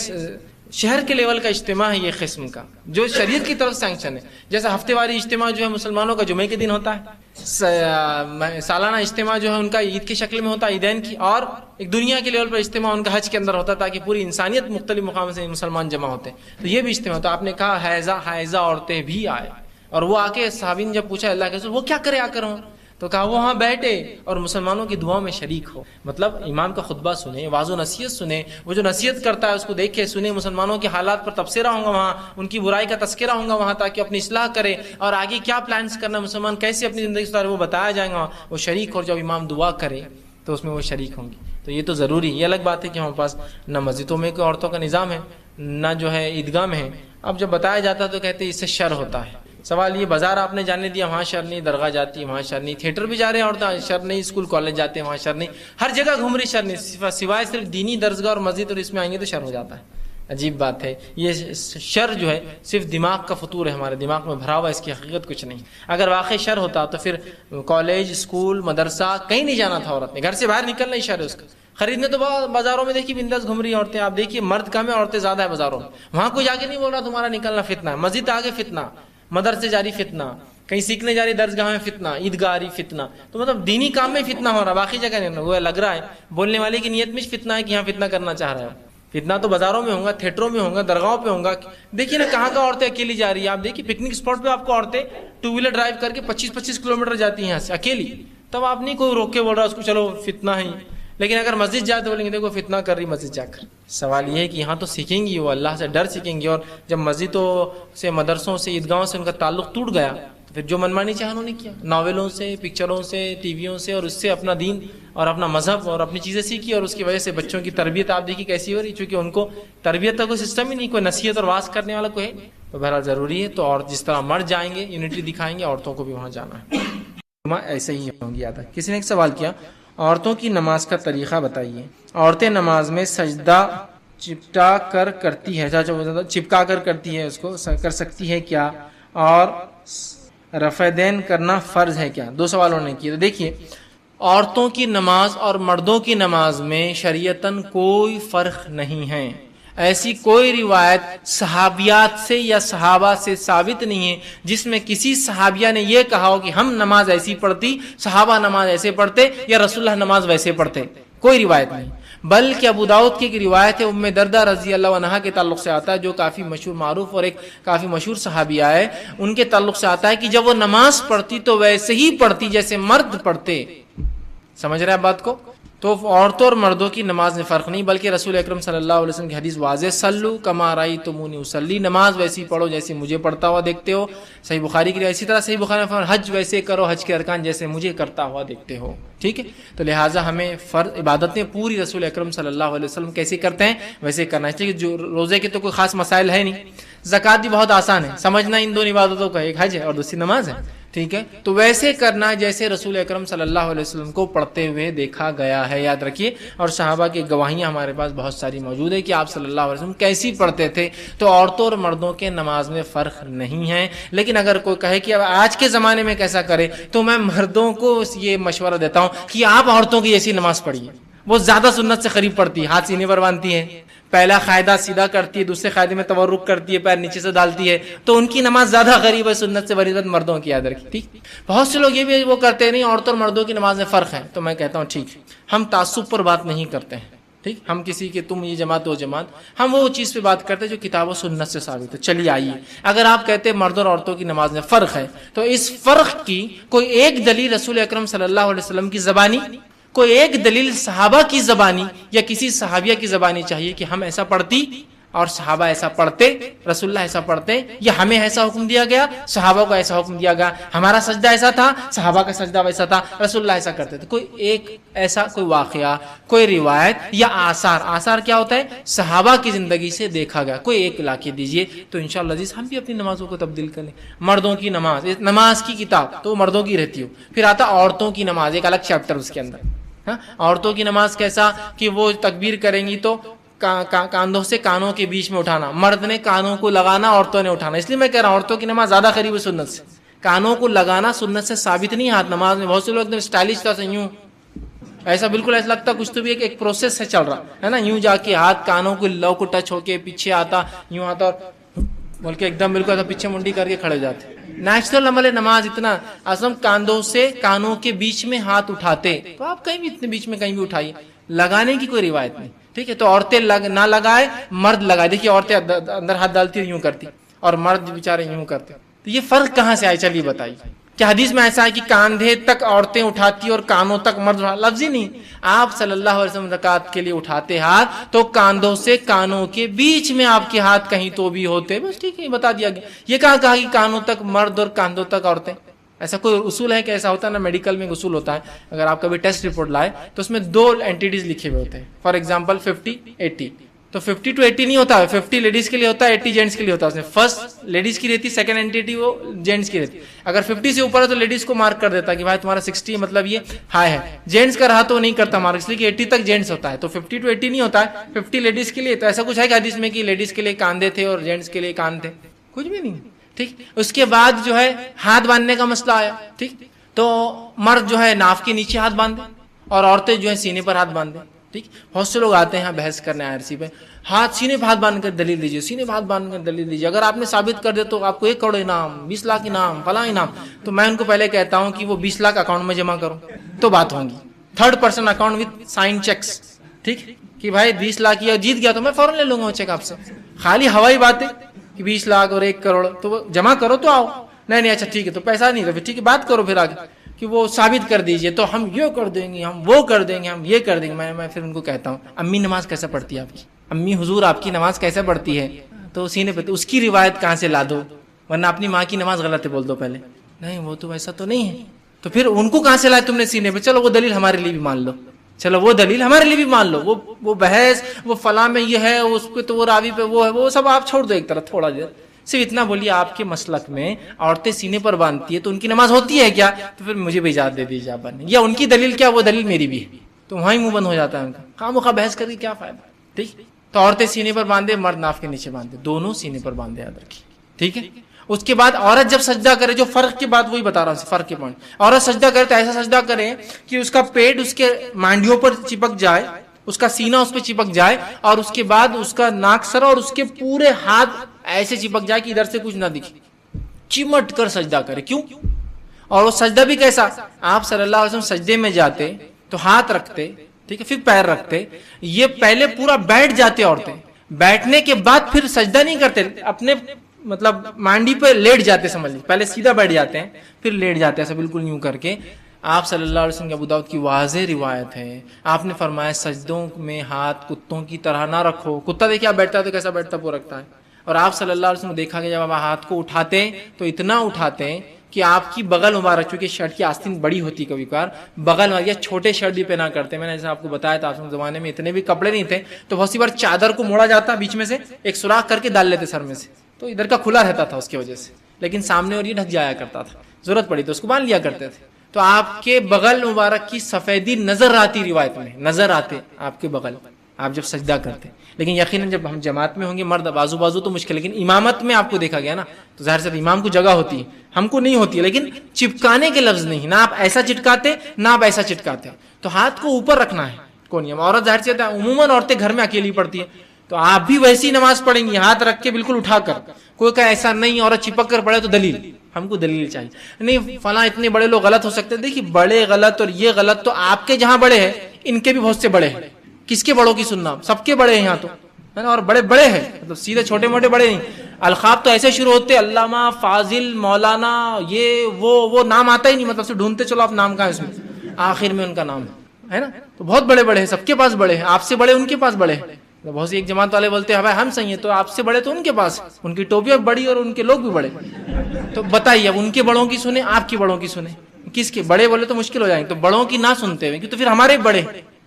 Speaker 2: شہر کے لیول کا اجتماع ہے, یہ قسم کا جو شریعت کی طرف سینکشن ہے. جیسے ہفتے واری اجتماع جو ہے مسلمانوں کا جمعے کے دن ہوتا ہے, سالانہ اجتماع جو ہے ان کا عید کی شکل میں ہوتا ہے, عیدین کی, اور ایک دنیا کے لیول پر اجتماع ان کا حج کے اندر ہوتا ہے, تاکہ پوری انسانیت مختلف مقام سے مسلمان جمع ہوتے ہیں. تو یہ بھی اجتماع. تو آپ نے کہا حائضہ عورتیں بھی آئے, اور وہ آ کے صحابی نے جب پوچھا اللہ کے رسول وہ کیا کرے آ کر ہوں, تو کہا وہ وہاں بیٹھے اور مسلمانوں کی دعا میں شریک ہو. مطلب امام کا خطبہ سنیں, واعظ و نصیحت سنیں, وہ جو نصیحت کرتا ہے اس کو دیکھ کے سنیں, مسلمانوں کے حالات پر تبصرہ ہوں گا وہاں, ان کی برائی کا تذکرہ ہوں گا وہاں, تاکہ اپنی اصلاح کرے, اور آگے کیا پلانس کرنا مسلمان کیسے اپنی زندگی سدھارے وہ بتایا جائے گا, وہ شریک. اور جب امام دعا کرے تو اس میں وہ شریک ہوں گی. تو یہ تو ضروری. یہ الگ بات ہے کہ ہمارے پاس نہ مسجدوں میں کوئی عورتوں کا نظام ہے, نہ جو ہے عیدگاہ میں ہے. اب جب بتایا جاتا ہے تو کہتے ہیں اس سے شر ہوتا ہے. سوال یہ, بازار آپ نے جانے دیا وہاں شر نہیں, درگاہ جاتی ہے وہاں شر نہیں, تھیٹر بھی جا رہے ہیں عورتیں شر نہیں, اسکول کالج جاتے ہیں وہاں شر نہیں, ہر جگہ گھوم رہی شر نہیں, سوائے صرف دینی درسگاہ اور مسجد اور اس میں آئیں گے تو شر ہو جاتا ہے. عجیب بات ہے. یہ شر جو ہے صرف دماغ کا فطور ہے, ہمارے دماغ میں بھرا ہوا, اس کی حقیقت کچھ نہیں. اگر واقعی شر ہوتا تو پھر کالج, اسکول, مدرسہ کہیں نہیں جانا تھا عورت نے, گھر سے باہر نکلنا ہی شر ہے اس کا. خریدنے تو بازاروں میں دیکھیے بنداس گھوم رہی ہیں عورتیں, آپ دیکھیے مرد کم ہے عورتیں زیادہ ہے بازاروں میں, وہاں کوئی جا کے نہیں بول رہا تمہارا نکلنا فتنہ ہے. مسجد آگے فتنہ, مدرسے جاری فتنہ, کہیں سیکھنے جاری درسگاہ میں فتنہ, عیدگاہ فتنہ. تو مطلب دینی کام میں فتنہ ہو رہا, باقی جگہ نہیں. وہ لگ رہا ہے بولنے والے کی نیت میں فتنہ ہے کہ یہاں فتنہ کرنا چاہ رہا ہے. فتنہ تو بازاروں میں ہوگا, تھیٹروں میں ہوگا, درگاہوں پہ ہوگا. دیکھیے نا کہاں کہاں عورتیں اکیلی جا رہی ہیں. آپ دیکھیے پکنک اسپاٹ پہ آپ کو عورتیں 2 ویلر ڈرائیو کر کے 25-25 کلومیٹر جاتی ہیں یہاں سے اکیلی. تب آپ نہیں کوئی روک کے بول رہا اس کو چلو فتنہ ہے. لیکن اگر مسجد جائے تو بولیں گے دیکھو فتنہ کر رہی مسجد جا کر. سوال یہ ہے کہ یہاں تو سیکھیں گی, وہ اللہ سے ڈر سیکھیں گی, اور جب مسجدوں سے, مدرسوں سے, عیدگاہوں سے ان کا تعلق ٹوٹ گیا تو پھر جو منمانی چاہا انہوں نے کیا, ناولوں سے, پکچروں سے, ٹی ویوں سے, اور اس سے اپنا دین اور اپنا مذہب اور اپنی چیزیں سیکھی, اور اس کی وجہ سے بچوں کی تربیت آپ دیکھیے کیسی ہو رہی, چونکہ ان کو تربیت کا کوئی سسٹم ہی نہیں, کوئی نصیحت اور واعظ کرنے والا کوئی ہے. تو بہرحال ضروری ہے. تو اور جس طرح مرد جائیں گے یونٹی دکھائیں گے, عورتوں کو بھی وہاں جانا ہے. ایسے ہی ہوں گی. آتا کسی نے ایک سوال کیا, عورتوں کی نماز کا طریقہ بتائیے. عورتیں نماز میں سجدہ چپٹا کر کرتی ہے, چپکا کر کرتی ہے, اس کو کر سکتی ہے کیا؟ اور رفع دین کرنا فرض ہے کیا؟ دو سوال انہوں نے کیے. تو دیکھیے عورتوں کی نماز اور مردوں کی نماز میں شریعتاً کوئی فرق نہیں ہے. ایسی کوئی روایت صحابیات سے یا صحابہ سے ثابت نہیں ہے جس میں کسی صحابیہ نے یہ کہا ہو کہ ہم نماز ایسی پڑھتی، صحابہ نماز ایسے پڑھتے یا رسول اللہ نماز ویسے پڑھتے. کوئی روایت نہیں. بلکہ ابو داؤد کی ایک روایت ہے ام دردہ رضی اللہ عنہا کے تعلق سے آتا ہے، جو کافی مشہور معروف اور ایک کافی مشہور صحابیہ ہے. ان کے تعلق سے آتا ہے کہ جب وہ نماز پڑھتی تو ویسے ہی پڑھتی جیسے مرد پڑھتے. سمجھ رہے ہیں بات کو؟ تو عورتوں اور مردوں کی نماز میں فرق نہیں، بلکہ رسول اکرم صلی اللہ علیہ وسلم کی حدیث واضح، سلو کما رأیتمونی اصلی، نماز ویسی پڑھو جیسے مجھے پڑھتا ہوا دیکھتے ہو. صحیح بخاری کی روایت. اسی طرح صحیح بخاری میں فرمایا حج ویسے کرو، حج کے ارکان جیسے مجھے کرتا ہوا دیکھتے ہو. ٹھیک ہے، تو لہٰذا ہمیں فرض عبادتیں پوری رسول اکرم صلی اللہ علیہ وسلم کیسے کرتے ہیں ویسے کرنا چاہیے. جو روزے کے تو کوئی خاص مسائل ہے نہیں، زکوٰۃ بھی بہت آسان ہے سمجھنا، ان دو عبادتوں کا، ایک حج ہے اور دوسری نماز ہے. ٹھیک ہے، تو ویسے کرنا جیسے رسول اکرم صلی اللہ علیہ وسلم کو پڑھتے ہوئے دیکھا گیا ہے. یاد رکھیے، اور صحابہ کی گواہیاں ہمارے پاس بہت ساری موجود ہے کہ آپ صلی اللہ علیہ وسلم کیسی پڑھتے تھے. تو عورتوں اور مردوں کے نماز میں فرق نہیں ہے. لیکن اگر کوئی کہے کہ اب آج کے زمانے میں کیسا کرے، تو میں مردوں کو یہ مشورہ دیتا ہوں کہ آپ عورتوں کی جیسی نماز پڑھیے. وہ زیادہ سنت سے قریب پڑتی ہے، ہاتھ سینے پر باندھتی ہے، پہلا قاعدہ سیدھا کرتی ہے، دوسرے قاعدے میں تورک کرتی ہے، پیر نیچے سے ڈالتی ہے، تو ان کی نماز زیادہ قریب ہے سنت سے بنسبت مردوں کی. یاد رکھیے. ٹھیک، بہت سے لوگ یہ بھی وہ کرتے نہیں عورتوں اور مردوں کی نماز میں فرق ہے. تو میں کہتا ہوں ٹھیک، ہم تعصب پر بات نہیں کرتے ہیں. ٹھیک، ہم کسی کے تم یہ جماعت وہ جماعت، ہم وہ چیز پہ بات کرتے ہیں جو کتاب و سنت سے ثابت ہے. چلیے آئیے، اگر آپ کہتے ہیں مردوں اور عورتوں کی نماز میں فرق ہے، تو اس فرق کی کوئی ایک دلیل رسول اکرم صلی اللہ علیہ وسلم کی زبانی، کوئی ایک دلیل صحابہ کی زبانی یا کسی صحابیہ کی زبانی چاہیے کہ ہم ایسا پڑھتی اور صحابہ ایسا پڑھتے، رسول اللہ ایسا پڑھتے، یا ہمیں ایسا حکم دیا گیا، صحابہ کو ایسا حکم دیا گیا، ہمارا سجدہ ایسا تھا، صحابہ کا سجدہ ویسا تھا، رسول اللہ ایسا کرتے تھے. کوئی ایک ایسا کوئی واقعہ، کوئی روایت یا آثار. آثار کیا ہوتا ہے؟ صحابہ کی زندگی سے دیکھا گیا. کوئی ایک لا کے دیجئے تو انشاءاللہ عزیز ہم بھی اپنی نمازوں کو تبدیل کر لیں. مردوں کی نماز، نماز کی کتاب تو مردوں کی رہتی ہو، پھر آتا عورتوں کی نماز، ایک الگ چیپٹر اس کے اندر. عورتوں کی نماز کیسا کہ وہ تکبیر کریں گی تو کاندھوں سے کانوں کے بیچ میں اٹھانا، مرد نے کانوں کو لگانا، عورتوں نے اٹھانا. اس لیے میں کہہ رہا ہوں عورتوں کی نماز زیادہ قریب ہے سنت سے. کانوں کو لگانا سنت سے ثابت نہیں. ہاتھ نماز میں بہت سے لوگ اسٹائلش طرح سے یوں ایسا بالکل ایسا لگتا کچھ تو بھی ایک پروسیس سے چل رہا ہے نا، یوں جا کے ہاتھ کانوں کو لو کو ٹچ ہو کے پیچھے آتا، یوں آتا اور بول کے ایک دم بالکل ایسا پیچھے منڈی کر کے کھڑے جاتے. نیچرل عمل نماز اتنا اصل کاندھوں سے کانوں کے بیچ میں ہاتھ اٹھاتے. تو آپ کہیں بھی اتنے بیچ میں کہیں بھی اٹھائیے، لگانے کی کوئی روایت نہیں. ٹھیک ہے، تو عورتیں نہ لگائے، مرد لگائے. دیکھیے عورتیں اندر ہاتھ ڈالتی یوں کرتی اور مرد بیچارے یوں کرتے. تو یہ فرق کہاں سے آئے؟ چلیے بتائیے. کہ حدیث میں ایسا ہے کہ کاندھے تک عورتیں اٹھاتی اور کانوں تک مرد اٹھاتے؟ لفظ ہی نہیں. آپ صلی اللہ علیہ وسلم رکعت کے لیے اٹھاتے ہاتھ تو کاندھوں سے کانوں کے بیچ میں آپ کے ہاتھ کہیں تو بھی ہوتے. بس ٹھیک ہے، بتا دیا گیا. یہ کہا کہ کانوں تک مرد اور کاندھوں تک عورتیں؟ ایسا کوئی اصول ہے کہ ایسا ہوتا ہے نا؟ میڈیکل میں ایک اصول ہوتا ہے، اگر آپ کبھی ٹیسٹ رپورٹ لائے تو اس میں 2 اینٹیز لکھے ہوئے ہوتے ہیں. For example 50-80. تو 50 to 80 نہیں ہوتا ہے، 50 لیڈیز کے لیے ہوتا ہے، 80 جینٹس کے لیے ہوتا ہے. اس میں فرسٹ لیڈیز کی رہتی، سیکنڈ اینٹی وہ جینٹس کی رہتی. اگر 50 سے اوپر ہے تو لیڈیز کو مارک کر دیتا کہ بھائی تمہارا 60 مطلب یہ ہائی ہے. جینٹس کا رہا تو نہیں کرتا مارک، اس لیے کہ 80 تک جینٹس ہوتا ہے. تو 50 to 80 نہیں ہوتا ہے، 50 لیڈیز کے لیے. تو ایسا کچھ ہے کہ حدیث میں کہ لیڈیز کے لیے کاندھے تھے اور جینٹس کے لیے کان تھے؟ کچھ بھی نہیں. ٹھیک، اس کے بعد جو ہے ہاتھ باندھنے کا مسئلہ آیا. ٹھیک، تو مرد جو ہے ناف کے نیچے ہاتھ باندھے اور عورتیں جو ہے سینے پر ہاتھ باندھے. ٹھیک، بہت سے لوگ آتے ہیں یہاں بحث کرنے IRC پہ، ہاتھ سینے پہ ہاتھ باندھ کر دلیل دیجیے، سینے پہ ہاتھ باندھ کر دلیل دیجیے. اگر آپ نے ثابت کر دے تو آپ کو 1 کروڑ انعام، 20 لاکھ انعام، فلاں انعام. تو میں ان کو پہلے کہتا ہوں کہ وہ 20 لاکھ اکاؤنٹ میں جمع کرو تو بات ہوگی. 3rd person account with sign checks. ٹھیک، کہ بھائی 20 لاکھ یا جیت گیا تو میں فوراً لے لوں گا وہ چیک آپ سے. خالی ہوائی بات ہے کہ 20 لاکھ اور 1 کروڑ تو وہ جمع کرو تو آؤ. نہیں اچھا ٹھیک ہے، تو پیسہ نہیں تو پھر ٹھیک ہے بات کرو پھر آگے کہ وہ ثابت کر دیجئے تو ہم یہ کر دیں گے، ہم وہ کر دیں گے، ہم یہ کر دیں گے. میں پھر ان کو کہتا ہوں امی نماز کیسے پڑھتی ہے آپ کی؟ امی حضور آپ کی نماز کیسے پڑھتی ہے؟ تو سینے پہ اس کی روایت کہاں سے لا دو، ورنہ اپنی ماں کی نماز غلط ہے بول دو پہلے. نہیں وہ تو ایسا تو نہیں ہے. تو پھر ان کو کہاں سے لائے تم نے سینے پہ؟ چلو وہ دلیل ہمارے لیے بھی مان لو، چلو وہ دلیل ہمارے لیے بھی مان لو. وہ بحث وہ فلاں میں یہ ہے، اس پہ تو وہ راوی پہ وہ ہے، وہ سب آپ چھوڑ دو ایک طرف. تھوڑا دیر صرف اتنا بولیے آپ کے مسلک میں عورتیں سینے پر باندھتی ہے تو ان کی نماز ہوتی ہے کیا؟ تو پھر مجھے بھی اجازت دے دیجیے آپ بننے، یا ان کی دلیل کیا وہ دلیل میری بھی ہے. تو وہاں ہی منہ بند ہو جاتا ہے ان کا. خواہ مخواہ بحث کر کے کیا فائدہ؟ ٹھیک، تو عورتیں سینے پر باندھے، مرد ناف کے نیچے باندھے، دونوں سینے پر باندھے. یاد رکھیے. ٹھیک ہے، اس کے بعد عورت جب سجدہ کرے، جو فرق کے بعد وہی بتا رہا ہوں، فرق کے پوائنٹ، عورت سجدہ کرے تو ایسا سجدہ کرے کہ اس کا پیٹ اس کے مانڈیوں پر چپک جائے، اس کا سینہ اس پہ چپک جائے، اور اس کے بعد اس کا ناک سر اور اس کے پورے ہاتھ ایسے چپک جائے کہ ادھر سے کچھ نہ دکھے، چمٹ کر سجدہ کرے. کیوں؟ اور وہ سجدہ بھی کیسا؟ آپ صلی اللہ علیہ وسلم سجدے میں جاتے تو ہاتھ رکھتے، ٹھیک ہے، پھر پیر رکھتے. یہ پہلے پورا بیٹھ جاتے عورتیں، بیٹھنے کے بعد پھر سجدہ نہیں کرتے، اپنے مطلب مانڈی پہ لیٹ جاتے، سمجھ لیجیے، پہلے سیدھا بیٹھ جاتے ہیں پھر لیٹ جاتے ہیں، ایسا بالکل یوں کر کے. آپ صلی اللہ علیہ وسلم کی ابو داؤد کی واضح روایت ہے، آپ نے فرمایا سجدوں میں ہاتھ کتوں کی طرح نہ رکھو. کتا دیکھیے آپ بیٹھتا ہے تو کیسا بیٹھتا وہ رکھتا ہے. اور آپ صلی اللہ علیہ وسلم دیکھا گیا جب آپ ہاتھ کو اٹھاتے تو اتنا اٹھاتے ہیں کہ آپ کی بغل مبارک، چونکہ شرٹ کی آستین بڑی ہوتی کبھی کبھار، بغل مبارک یا چھوٹے شرٹ بھی پہنا کرتے. میں نے جیسے آپ کو بتایا تھا، آپ کے زمانے میں اتنے بھی کپڑے نہیں تھے تو بہت سی بار چادر کو موڑا جاتا، بیچ میں سے ایک سوراخ کر کے ڈال لیتے سر میں سے، تو ادھر کا کھلا رہتا تھا اس کی وجہ سے، لیکن سامنے اور یہ ڈھک جایا کرتا تھا، ضرورت پڑی تو اس کو باندھ لیا کرتے تھے. تو آپ کے بغل مبارک کی سفیدی نظر آتی، روایت میں نظر آتے آپ کے بغل، آپ جب سجدہ کرتے. لیکن یقیناً جب ہم جماعت میں ہوں گے، مرد بازو بازو تو مشکل، لیکن امامت میں آپ کو دیکھا گیا نا، تو ظاہر سے امام کو جگہ ہوتی ہے، ہم کو نہیں ہوتی ہے. لیکن چپکانے کے لفظ نہیں، نہ آپ ایسا چٹکاتے نہ آپ ایسا چٹکاتے، تو ہاتھ کو اوپر رکھنا ہے. کون نہیں، عورت ظاہر سے عموماً عورتیں گھر میں اکیلی پڑتی ہے، تو آپ بھی ویسی نماز پڑھیں گی، ہاتھ رکھ کے بالکل اٹھا کر. کوئی کہے ایسا نہیں، عورت چپک کر پڑھے تو دلیل، ہم کو دلیل چاہیے. نہیں فلاں اتنے بڑے لوگ غلط ہو سکتے ہیں، دیکھیے بڑے غلط اور یہ غلط تو آپ کے جہاں بڑے ہیں ان کے بھی بہت سے بڑے ہیں. کس کے بڑوں کی سننا؟ سب کے بڑے ہیں یہاں تو، ہے نا، اور بڑے بڑے ہیں، مطلب سیدھے چھوٹے موٹے بڑے نہیں. القاب تو ایسے شروع ہوتے علامہ، فاضل، مولانا، یہ وہ نام آتا ہی نہیں، مطلب سے ڈھونڈتے چلو آپ نام کہاں ہے اس میں، آخر میں ان کا نام ہے نا. تو بہت بڑے بڑے ہیں، سب کے پاس بڑے ہیں، آپ سے بڑے ان کے پاس بڑے ہیں. بہت سی ایک جماعت والے بولتے ہیں بھائی ہم صحیح ہیں، تو آپ سے بڑے تو ان کے پاس، ان کی ٹوپیاں بڑی اور ان کے لوگ بھی بڑے. تو بتائیے اب ان کے بڑوں کی سنیں آپ کی بڑوں کی سنیں، کس کے بڑے بولے تو مشکل ہو جائیں گے. تو بڑوں کی نہ سنتے ہوئے، تو پھر ہمارے بڑے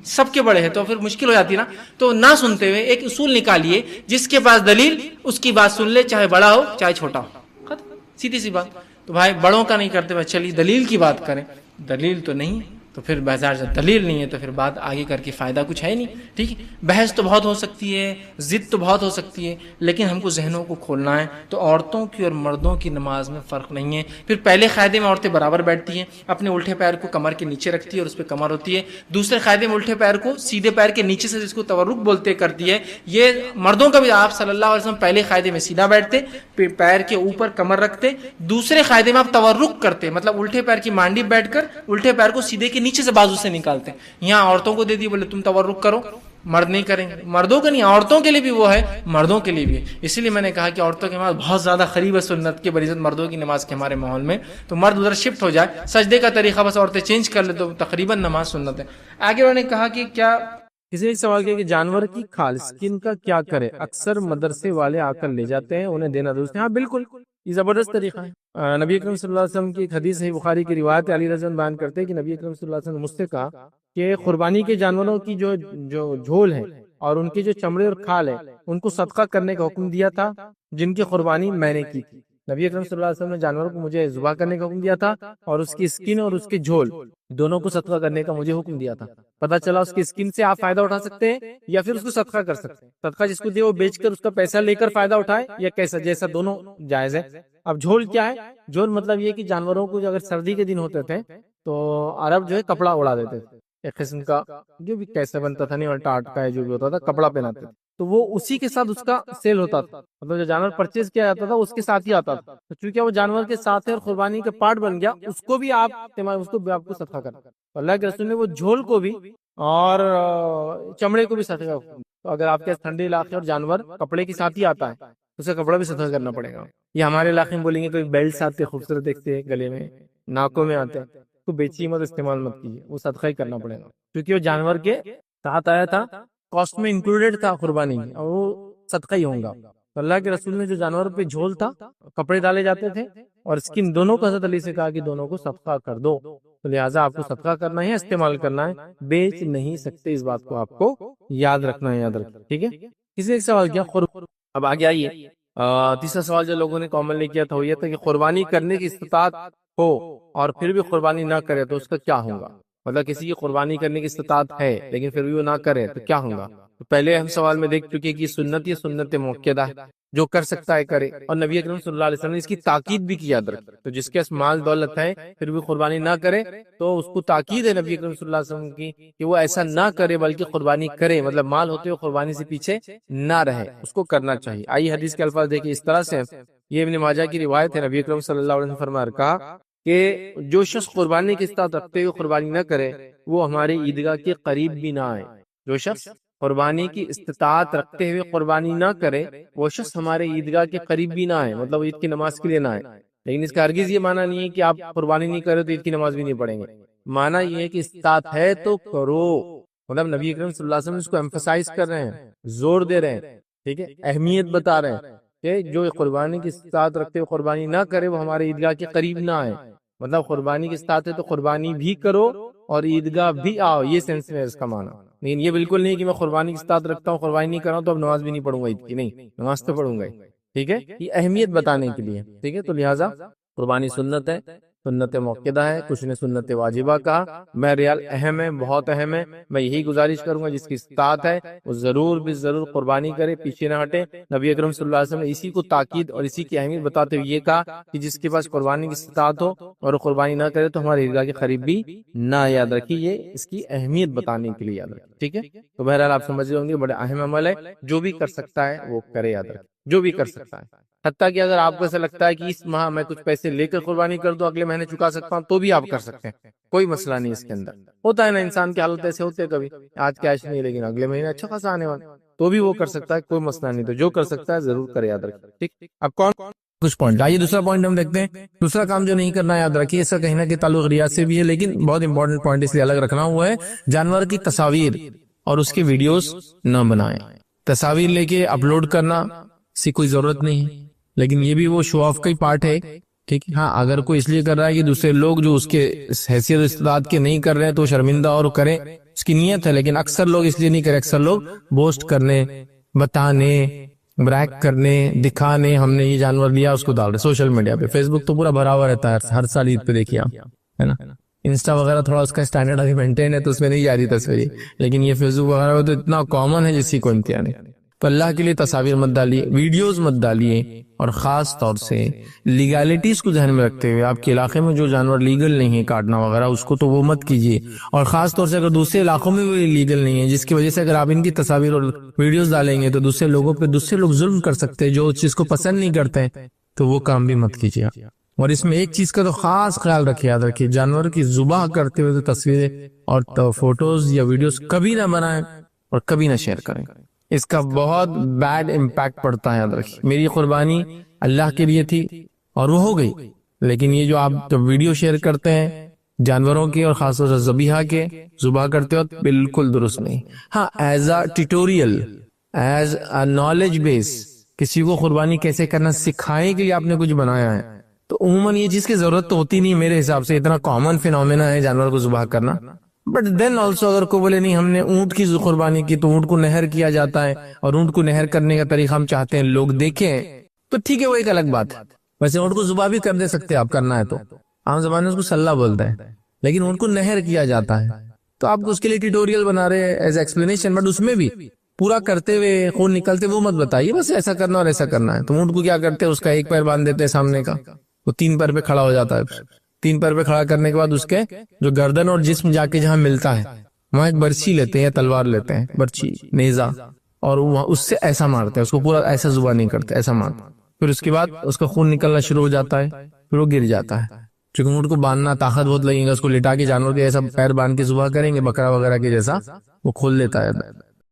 Speaker 2: سب کے بڑے ہیں تو پھر مشکل ہو جاتی نا. تو نہ سنتے ہوئے ایک اصول نکالیے، جس کے پاس دلیل اس کی بات سن لے، چاہے بڑا ہو چاہے چھوٹا ہو، ختم، سیدھی سی بات. تو بھائی بڑوں کا نہیں کرتے بھائی، چلیے دلیل کی بات کریں. دلیل تو نہیں ہے تو پھر بازار سے دلیل نہیں ہے تو پھر بات آگے کر کے فائدہ کچھ ہے نہیں. ٹھیک ہے، بحث تو بہت ہو سکتی ہے، ضد تو بہت ہو سکتی ہے، لیکن ہم کو ذہنوں کو کھولنا ہے. تو عورتوں کی اور مردوں کی نماز میں فرق نہیں ہے. پھر پہلے قاعدے میں عورتیں برابر بیٹھتی ہیں، اپنے الٹے پیر کو کمر کے نیچے رکھتی ہے اور اس پہ کمر ہوتی ہے. دوسرے قاعدے میں الٹے پیر کو سیدھے پیر کے نیچے سے، جس کو تورک بولتے، کرتی ہے. یہ مردوں کا بھی آپ صلی اللہ علیہ وسلم پہلے قاعدے میں سیدھا بیٹھتے، پیر کے اوپر کمر رکھتے. دوسرے قاعدے میں آپ تورک کرتے، مطلب الٹے پیر کی مانڈی بیٹھ کر الٹے پیر کو سیدھے کے نیچے سے بازو سے نکالتے. یہاں عورتوں کو دے دی، بولے تم تورک کرو، مرد نہیں کریں گے. مردوں کا نہیں، عورتوں کے لیے بھی وہ ہے، مردوں کے لیے بھی ہے. اسی لیے میں نے کہا کہ عورتوں کی نماز بہت زیادہ قریب ہے سنت کے بنسبت مردوں کی نماز کے ہمارے ماحول میں. تو مرد ادھر شفٹ ہو جائے، سجدے کا طریقہ بس عورتیں چینج کر لے تو تقریباً نماز سنت ہے. آگے انہوں نے کہا کہ کیا
Speaker 1: کسی ایک سوال کیا کہ جانور کی کھال اسکن کا کیا کرے، اکثر مدرسے والے آ کر لے جاتے ہیں، انہیں دینا درست ہے؟ ہاں بالکل، یہ زبردست طریقہ ہے. نبی اکرم صلی اللہ علیہ وسلم کی ایک حدیث ہے، بخاری کی روایت، علی رضی اللہ عنہ بیان کرتے ہیں کہ نبی اکرم صلی اللہ علیہ وسلم نے مجھ سے کہا کہ قربانی کے جانوروں کی جو جھول ہے اور ان کے جو چمڑے اور کھال ہے ان کو صدقہ کرنے کا حکم دیا تھا، جن کی قربانی میں نے کی تھی. نبی اکرم صلی اللہ علیہ وسلم نے جانوروں کو مجھے ذبح کرنے کا حکم دیا تھا اور اس کی اسکن اور اس کے جھول دونوں کو صدقہ کرنے کا مجھے حکم دیا تھا. پتہ چلا اس کی اسکن سے آپ فائدہ اٹھا سکتے ہیں یا پھر اس کو صدقہ کر سکتے ہیں. صدقہ جس کو دے وہ بیچ کر اس کا پیسہ لے کر فائدہ اٹھائے یا کیسا، جیسا دونوں جائز ہے. اب جھول کیا ہے؟ جھول مطلب یہ کہ جانوروں کو اگر سردی کے دن ہوتے تھے تو عرب جو ہے کپڑا اڑا دیتے تھے، ایک قسم کا جو بھی کیسے بنتا تھا، نہیں اور ٹاٹ کا جو بھی ہوتا تھا کپڑا پہناتے تھے، تو وہ اسی کے ساتھ اس کا سیل ہوتا تھا. مطلب جو جانور پرچیز کیا جاتا تھا اس کے ساتھ ہی آتا تھا. تو چونکہ وہ جانور کے ساتھ ہے اور قربانی کا پارٹ بن گیا، اس کو بھی آپ صدقہ کرنا. اللہ کے رسول نے وہ جھول کو بھی اور چمڑے کو بھی صدقہ. تو اگر آپ کے ٹھنڈے علاقے اور جانور کپڑے کے ساتھ ہی آتا ہے اسے کپڑا بھی صدقہ کرنا پڑے گا. یہ ہمارے علاقے میں بولیں گے کوئی بیلٹس آتے خوبصورت دیکھتے گلے میں، ناکوں میں آتے ہیں، تو بیچی مت، استعمال مت کیجیے، وہ صدقہ ہی کرنا پڑے گا کیونکہ وہ جانور کے ساتھ آیا تھا، کاسٹ میں انکلوڈیڈ تھا قربانی میں، اور وہ صدقہ ہی ہوگا. تو اللہ کے رسول نے جو جانور پہ جھول تھا، کپڑے ڈالے جاتے تھے اور اسکن دونوں کو حضرت علی سے کہا کہ دونوں کو صدقہ کر دو. تو لہٰذا آپ کو صدقہ کرنا ہے، استعمال کرنا ہے، بیچ نہیں سکتے. اس بات کو آپ کو یاد رکھنا ہے، یاد رکھنا. ٹھیک ہے. کسی ایک سوال کیا اب آگے آئیے. تیسرا سوال جو لوگوں نے کامنلی کیا تھا وہ یہ تھا کہ قربانی کرنے کی استطاعت ہو اور پھر بھی قربانی نہ کرے تو اس کا کیا ہوگا. مطلب کسی کی قربانی کرنے کی استطاعت ہے لیکن پھر بھی وہ نہ کرے تو کیا ہوگا. تو پہلے ہم سوال میں دیکھ چکے کہ سنت یہ سنت موقعہ ہے، جو کر سکتا ہے کرے، اور نبی اکرم صلی اللہ علیہ وسلم نے اس کی تاکید بھی کی یاد رکھے. تو جس کے پاس مال دولت ہے پھر بھی قربانی نہ کرے تو اس کو تاکید ہے نبی اکرم صلی اللہ علیہ وسلم کی کہ وہ ایسا نہ کرے بلکہ قربانی کرے، مطلب مال ہوتے ہوئے قربانی سے پیچھے نہ رہے، اس کو کرنا چاہیے. آئیے حدیث کے الفاظ دیکھیں اس طرح سے. یہ ابن ماجہ کی روایت ہے، نبی اکرم صلی اللہ علیہ وسلم فرمایا کہا کہ جو شخص قربانی کی استطاعت رکھتے ہوئے قربانی نہ کرے وہ ہمارے عیدگاہ کے قریب بھی نہ آئے. جو شخص قربانی کی استطاعت رکھتے ہوئے قربانی نہ کرے وہ شخص ہمارے عیدگاہ کے قریب بھی نہ آئے، مطلب عید کی نماز کے لیے نہ آئے. لیکن اس کا ہرگز یہ معنی نہیں ہے کہ آپ قربانی نہیں کرے تو عید کی نماز بھی نہیں پڑھیں گے. معنی یہ ہے کہ استطاعت ہے تو کرو، مطلب نبی اکرم صلی اللہ علیہ وسلم اس کو ایمفسائز کر رہے ہیں، زور دے رہے ہیں، ٹھیک ہے، اہمیت بتا رہے ہیں کہ جو قربانی کی استطاعت رکھتے ہوئے قربانی نہ کرے وہ ہمارے عیدگاہ کے قریب نہ آئے. مطلب قربانی کی استطاعت ہے تو قربانی بھی کرو اور عیدگاہ بھی آؤ، یہ سینس میں اس کا معنی. لیکن یہ بالکل نہیں کہ میں قربانی کی استطاعت رکھتا ہوں قربانی نہیں کر رہا ہوں تو اب نماز بھی نہیں پڑھوں گا عید کی، نہیں، نماز تو پڑھوں گا. ٹھیک ہے، یہ اہمیت بتانے کے لیے. ٹھیک ہے، تو لہٰذا قربانی سنت ہے، سنت موقعہ ہے. کچھ نے سنت واجبہ کہا، بہرحال اہم ہے، بہت اہم ہے. میں یہی گزارش کروں گا جس کی استطاعت ہے وہ ضرور بھی ضرور قربانی کرے، پیچھے نہ ہٹے. نبی اکرم صلی اللہ علیہ وسلم نے اسی کو تاکید اور اسی کی اہمیت بتاتے ہوئے یہ کہا کہ جس کے پاس قربانی کی استطاعت ہو اور وہ قربانی نہ کرے تو ہمارے عیدگاہ کے قریب بھی نہ. یاد رکھیے، یہ اس کی اہمیت بتانے کے لیے یاد رکھیے. ٹھیک ہے، تو بہرحال آپ سمجھ رہے ہوں گے بڑا اہم عمل ہے، جو بھی کر سکتا ہے وہ کرے. یاد رکھیں، جو بھی کر سکتا ہے. حتیٰ کہ اگر آپ کو ایسا لگتا ہے کہ اس ماہ میں کچھ پیسے لے کر قربانی کر دو، اگلے مہینے چکا سکتا ہوں، تو بھی آپ کر سکتے ہیں، کوئی مسئلہ نہیں اس کے اندر. ہوتا ہے نا انسان کی حالت ایسے ہوتے ہیں، کبھی آج کیش نہیں لیکن اگلے مہینے اچھا خاصا آنے والا، تو بھی وہ کر سکتا ہے، کوئی مسئلہ نہیں. تو جو کر سکتا ہے ضرور کرے. یاد رکھیں. ٹھیک، اب کون کچھ پوائنٹ. آئیے دوسرا پوائنٹ ہم دیکھتے ہیں. دوسرا کام جو نہیں کرنا، یاد رکھیے، اس کا کہیں نہ کہ تعلق ریاض سے بھی ہے لیکن بہت امپورٹنٹ پوائنٹ اس لیے الگ رکھنا ہوا ہے. جانور کی تصاویر اور اس کے ویڈیوز نہ بنائیں. تصاویر لے کے اپلوڈ کرنا سے کوئی ضرورت نہیں ہے، لیکن یہ بھی وہ شو آف کا ہی پارٹ ہے. ٹھیک ہے، ہاں اگر کوئی اس لیے کر رہا ہے کہ دوسرے لوگ جو اس کے حیثیت و استعداد کے نہیں کر رہے ہیں تو شرمندہ اور کریں، اس کی نیت ہے. لیکن اکثر لوگ اس لیے نہیں کرے، اکثر لوگ بوسٹ کرنے، بتانے، بریک کرنے، دکھانے ہم نے یہ جانور لیا اس کو ڈال رہے سوشل میڈیا پہ. فیس بک تو پورا بھرا ہوا رہتا ہے ہر سال عید پہ، دیکھیے آپ، ہے نا. انسٹا وغیرہ تھوڑا اس کا اسٹینڈرڈ ابھی مینٹین ہے تو اس میں نہیں جا رہی تصویریں، لیکن یہ فیس بک وغیرہ تو اتنا کامن ہے جس کی کوئی انتہا نہیں. تو اللہ کے لیے تصاویر مت ڈالیے، ویڈیوز مت ڈالیے، اور خاص طور سے لیگالٹیز کو ذہن میں رکھتے ہوئے آپ کے علاقے میں جو جانور لیگل نہیں ہے کاٹنا وغیرہ اس کو تو وہ مت کیجیے. اور خاص طور سے اگر دوسرے علاقوں میں بھی لیگل نہیں ہے جس کی وجہ سے اگر آپ ان کی تصاویر اور ویڈیوز ڈالیں گے تو دوسرے لوگوں پہ دوسرے لوگ ظلم کر سکتے ہیں جو اس چیز کو پسند نہیں کرتے، تو وہ کام بھی مت کیجیے. اور اس میں ایک چیز کا تو خاص خیال رکھیے، یاد رکھیے، جانور کی ذبح کرتے ہوئے تو تصویریں اور فوٹوز یا ویڈیوز کبھی نہ بنائیں اور کبھی نہ شیئر کریں. اس کا بہت بیڈ امپیکٹ پڑتا ہے. یاد رکھیے، میری قربانی اللہ کے لیے تھی اور وہ ہو گئی، لیکن یہ جو آپ ویڈیو شیئر کرتے ہیں جانوروں کی اور خاص طور سے ذبیحہ کے ذبح کرتے وقت، بالکل درست نہیں. ہاں as a tutorial, as a knowledge base, کسی کو قربانی کیسے کرنا سکھائے کے لیے آپ نے کچھ بنایا ہے تو عموماً یہ چیز کی ضرورت تو ہوتی نہیں میرے حساب سے. اتنا کامن فینومینا ہے جانور کو ذبح کرنا. بٹ دین آلسو اگر کو بولے نہیں ہم نے اونٹ کی قربانی کی تو اونٹ کو نہر کیا جاتا ہے اور اونٹ کو نہر کرنے کا طریقہ ہم چاہتے ہیں لوگ دیکھیں تو ٹھیک ہے، وہ ایک الگ بات ہے. ویسے اونٹ کو ذبح بھی کر دے سکتے ہیں آپ، کرنا ہے تو عام زبان میں اس کو سلہ بولتا ہے، لیکن اونٹ کو نہر کیا جاتا ہے تو آپ اس کے لیے ٹیٹوریل بنا رہے ہیں ایز ایکسپلینیشن، بٹ اس میں بھی پورا کرتے ہوئے خون نکلتے وہ مت بتائیے بس ایسا کرنا اور ایسا کرنا ہے. تو اونٹ کو کیا کرتے ہیں، اس کا ایک پیر باندھ دیتے ہیں سامنے کا، وہ 3 پیر پہ کھڑا ہو جاتا ہے. 3 پیر پہ کھڑا کرنے کے بعد اس کے جو گردن اور جسم جا کے جہاں ملتا ہے وہاں ایک برچھی لیتے ہیں، تلوار لیتے ہیں، برچھی نیزہ، اور وہاں اس سے ایسا مارتے ہیں، اس کو پورا ایسا ذبح نہیں کرتے، ایسا مارتے. پھر اس کے بعد اس کا خون نکلنا شروع ہو جاتا ہے، پھر وہ گر جاتا ہے. چونکہ اونٹ کو باندھنا طاقت بہت لگے گا، اس کو لٹا کے جانور کے ایسا پیر باندھ کے ذبح کریں گے بکرا وغیرہ کے جیسا، وہ کھول دیتا ہے.